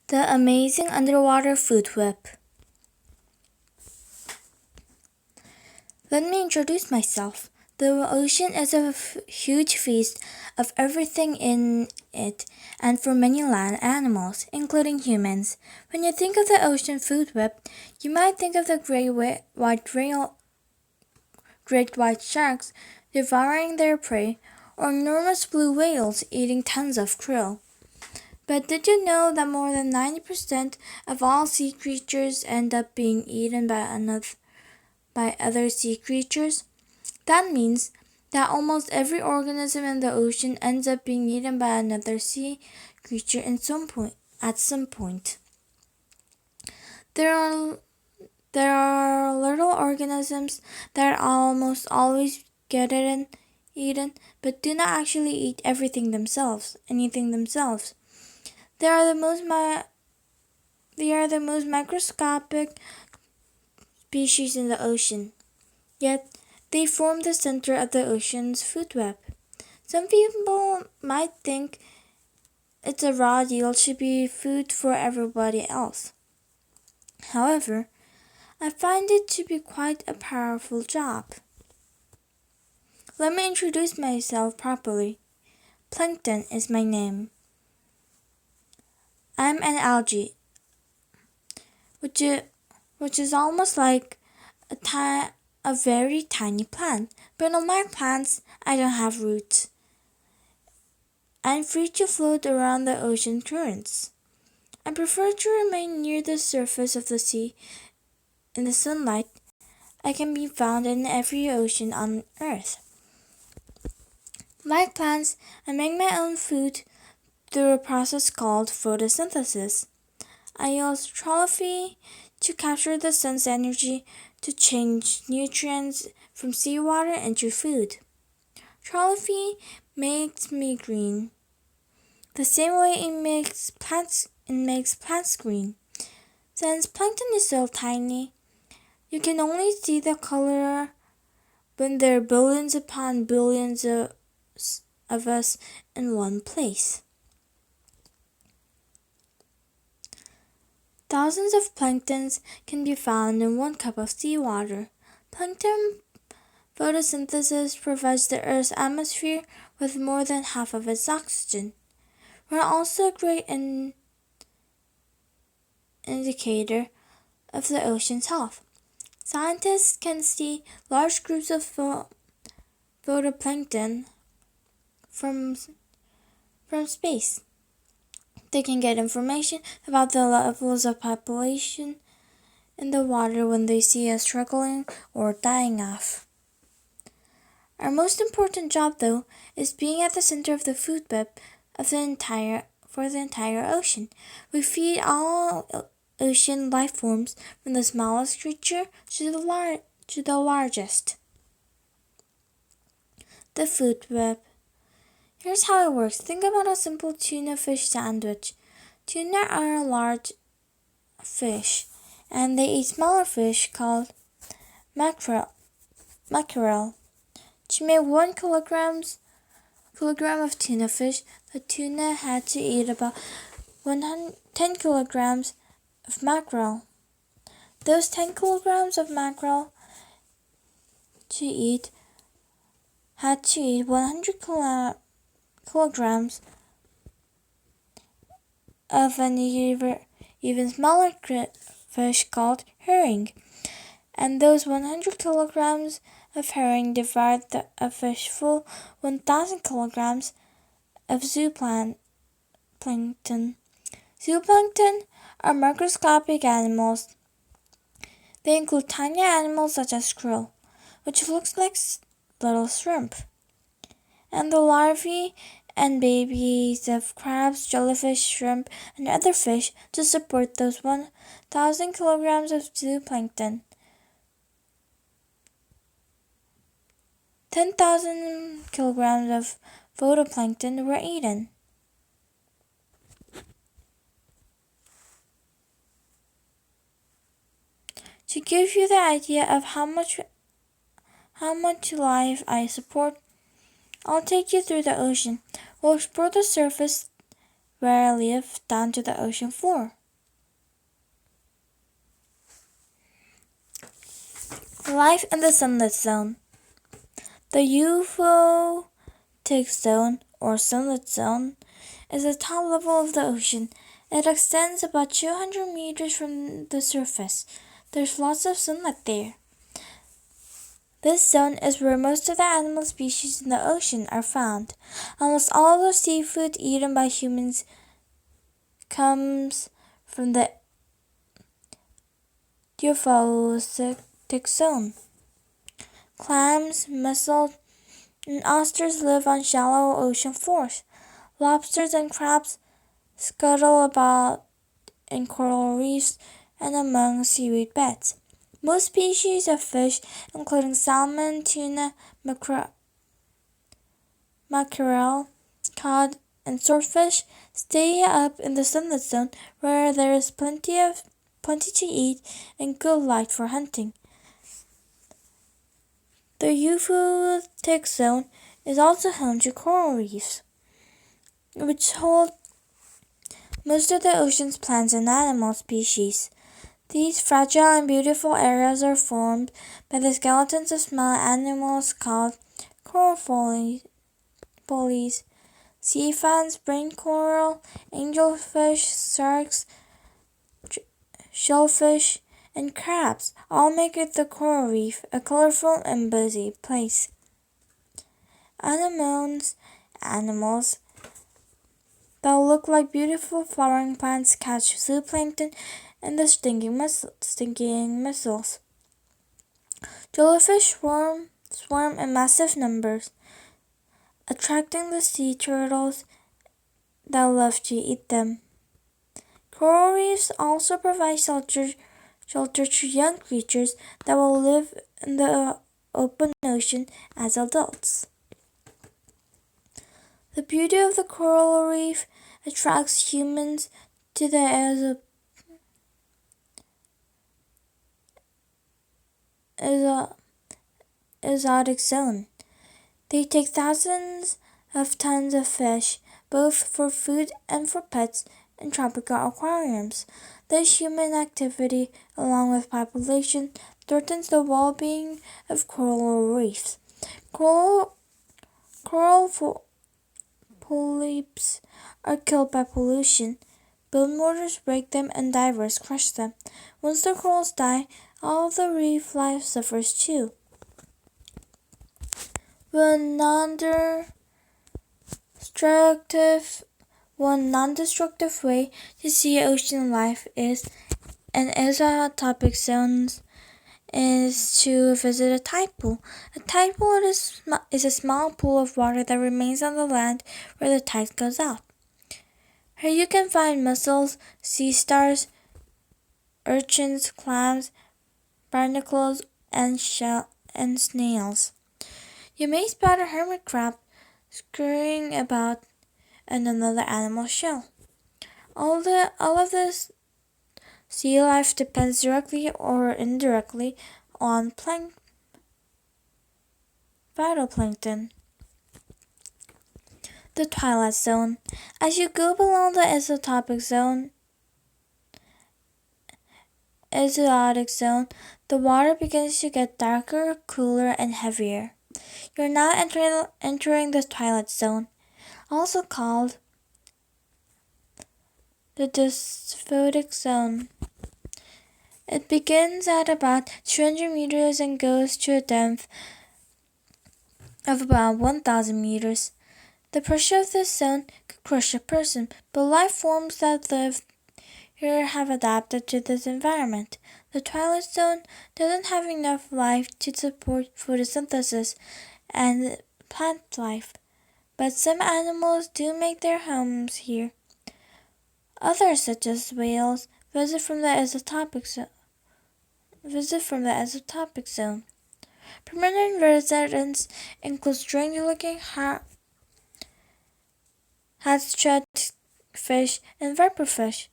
The amazing underwater food web. Let me introduce myself. The ocean is a huge feast of everything in it, and for many land animals, including humans. When you think of the ocean food web, you might think of the great white sharks devouring their prey, or enormous blue whales eating tons of krill. But did you know that more than 90% of all sea creatures end up being eaten by other sea creatures? That means that almost every organism in the ocean ends up being eaten by another sea creature at some point. There are little organisms that almost always get eaten, but do not actually eat anything themselves. They are the most microscopic species in the ocean, yet they form the center of the ocean's food web. Some people might think it's a raw deal to be food for everybody else. However, I find it to be quite a powerful job. Let me introduce myself properly. Plankton is my name. I'm an algae, which is almost like a very tiny plant. But unlike plants, I don't have roots. I'm free to float around the ocean currents. I prefer to remain near the surface of the sea. In the sunlight, I can be found in every ocean on Earth. Like plants, I make my own food through a process called photosynthesis. I use chlorophyll to capture the sun's energy to change nutrients from seawater into food. Chlorophyll makes me green, the same way it makes plants green. Since plankton is so tiny, you can only see the color when there are billions upon billions of us in one place. Thousands of planktons can be found in 1 cup of seawater. Plankton photosynthesis provides the Earth's atmosphere with more than half of its oxygen. We're also a great indicator of the ocean's health. Scientists can see large groups of photoplankton from space. They can get information about the levels of population in the water when they see us struggling or dying off. Our most important job, though, is being at the center of the food web of the entire ocean. We feed all ocean life forms from the smallest creature to the largest. The food web. Here's how it works. Think about a simple tuna fish sandwich. Tuna are a large fish, and they eat smaller fish called mackerel. To make 1 kilogram of tuna fish, the tuna had to eat about 10 kilograms of mackerel. Those 10 kilograms of mackerel had to eat 100 kilograms of an even smaller fish called herring, and those 100 kilograms of herring divide a fish full 1,000 kilograms of zooplankton. Zooplankton are microscopic animals. They include tiny animals such as krill, which looks like little shrimp, and the larvae and babies of crabs, jellyfish, shrimp, and other fish to support those 1,000 kilograms of zooplankton. 10,000 kilograms of photoplankton were eaten. To give you the idea of how much life I support, I'll take you through the ocean. We'll explore the surface where I live down to the ocean floor. Life in the sunlit zone. The euphotic zone, or sunlit zone, is the top level of the ocean. It extends about 200 meters from the surface. There's lots of sunlight there. This zone is where most of the animal species in the ocean are found. Almost all the seafood eaten by humans comes from the euphotic zone. Clams, mussels, and oysters live on shallow ocean floors. Lobsters and crabs scuttle about in coral reefs and among seaweed beds. Most species of fish, including salmon, tuna, mackerel, cod, and swordfish, stay up in the sunlit zone where there is plenty to eat and good light for hunting. The euphotic zone is also home to coral reefs, which hold most of the ocean's plants and animal species. These fragile and beautiful areas are formed by the skeletons of small animals called coral pollies. Sea fans, brain coral, angelfish, sharks, shellfish, and crabs all make it the coral reef a colorful and busy place. Anemones, animals that look like beautiful flowering plants, catch zooplankton and the stinging mussels. Jellyfish swarm in massive numbers, attracting the sea turtles that love to eat them. Coral reefs also provide shelter to young creatures that will live in the open ocean as adults. The beauty of the coral reef attracts humans to the exotic zone. They take thousands of tons of fish, both for food and for pets, in tropical aquariums. This human activity, along with population, threatens the well-being of coral reefs. Coral polyps are killed by pollution. Boat motors break them and divers crush them. Once the corals die, all the reef life suffers too. One non-destructive way to see ocean life is in isotopic zones is to visit a tide pool. A tide pool is a small pool of water that remains on the land where the tide goes out. Here you can find mussels, sea stars, urchins, clams, barnacles, and snails. You may spot a hermit crab scurrying about in another animal's shell. All of this sea life depends directly or indirectly on phytoplankton. The twilight zone. As you go below the exotic zone, the water begins to get darker, cooler, and heavier. You're now entering the twilight zone, also called the dysphotic zone. It begins at about 200 meters and goes to a depth of about 1,000 meters. The pressure of this zone could crush a person, but life forms that live here have adapted to this environment. The twilight zone doesn't have enough life to support photosynthesis and plant life, but some animals do make their homes here. Others, such as whales, visit from the exotopic zone. Permanent residents include strange-looking hat-shut fish and viperfish.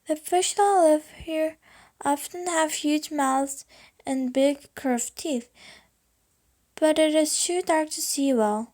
The fish that live here often have huge mouths and big curved teeth, but it is too dark to see well.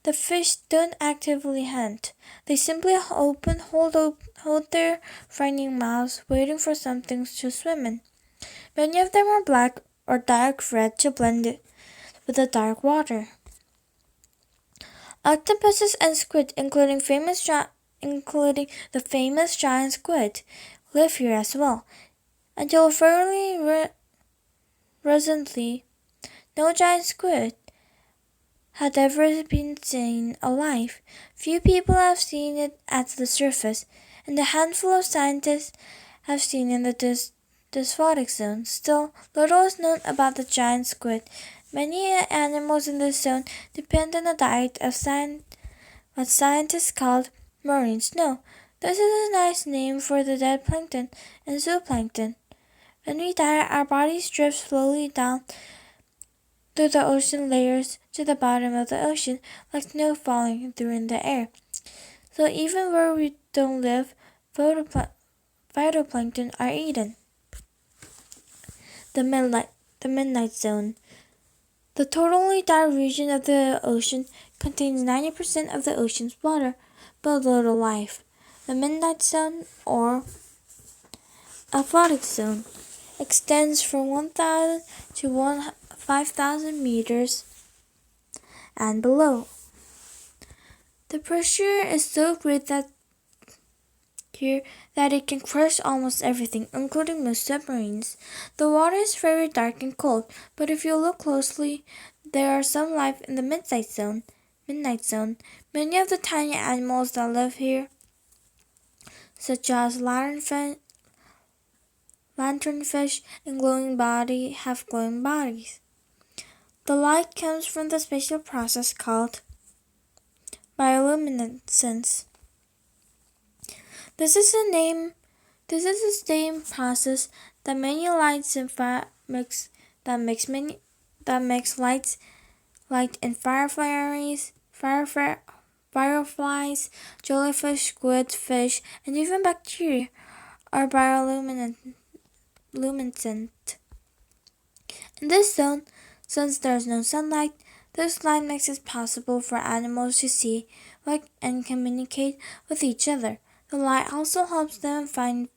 The fish don't actively hunt. They simply hold their frightening mouths, waiting for something to swim in. Many of them are black or dark red to blend it with the dark water. Octopuses and squid, including the famous giant squid, live here as well. Until fairly recently, no giant squid had ever been seen alive. Few people have seen it at the surface, and a handful of scientists have seen it in the dysphotic zone. Still, little is known about the giant squid. Many animals in this zone depend on a diet of what scientists call marine snow. This is a nice name for the dead plankton and zooplankton. When we die, our bodies drift slowly down through the ocean layers to the bottom of the ocean like snow falling through the air. So even where we don't live, phytoplankton are eaten. The midnight zone. The totally dark region of the ocean contains 90% of the ocean's water, but little life. The midnight zone, or aquatic zone, extends from 1,000 to 5,000 meters and below. The pressure is so great that it can crush almost everything, including most submarines. The water is very dark and cold, but if you look closely, there are some life in the midnight zone. Many of the tiny animals that live here, such as lanternfish and have glowing bodies. The light comes from the special process called bioluminescence. This is the same process that many lights in light in fireflies, jellyfish, squid, fish, and even bacteria are bioluminescent. In this zone, since there is no sunlight, this light makes it possible for animals to see and communicate with each other. The light also helps them find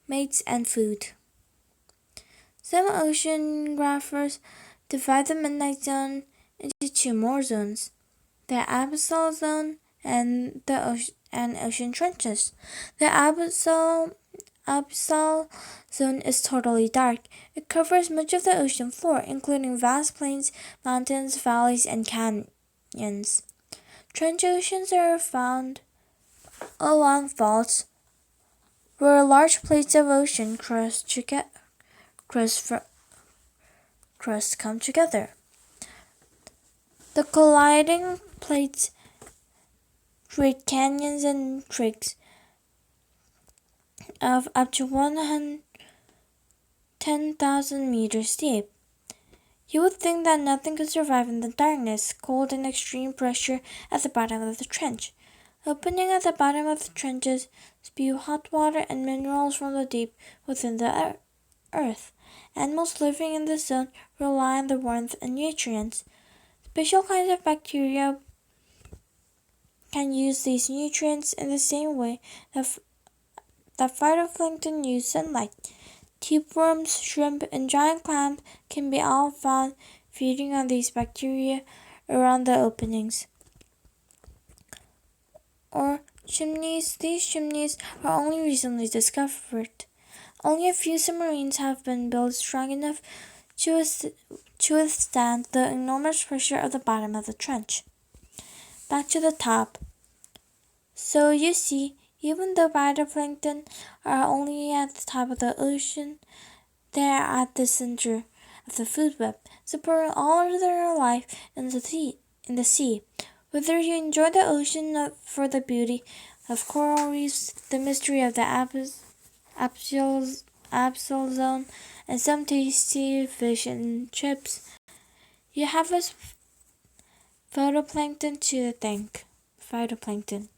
mates and food. Some oceanographers divide the midnight zone into two more zones, the abyssal zone and ocean trenches. The abyssal zone is totally dark. It covers much of the ocean floor, including vast plains, mountains, valleys, and canyons. Trench oceans are found along faults where large plates of ocean crust come together. The colliding plates create canyons and creeks of up to 110,000 meters deep. You would think that nothing could survive in the darkness, cold, and extreme pressure at the bottom of the trench. Opening at the bottom of the trenches spew hot water and minerals from the deep within the earth. Animals living in this zone rely on the warmth and nutrients. Special kinds of bacteria can use these nutrients in the same way that phytoplankton use sunlight. Tapeworms, shrimp, and giant clams can be all found feeding on these bacteria around the openings. Or chimneys. These chimneys are only recently discovered. Only a few submarines have been built strong enough to withstand the enormous pressure of the bottom of the trench. Back to the top. So you see, even though phytoplankton are only at the top of the ocean, they are at the center of the food web, supporting all of their life in the sea. Whether you enjoy the ocean for the beauty of coral reefs, the mystery of the abyssal zone, and some tasty fish and chips, you have us phytoplankton to thank. Phytoplankton.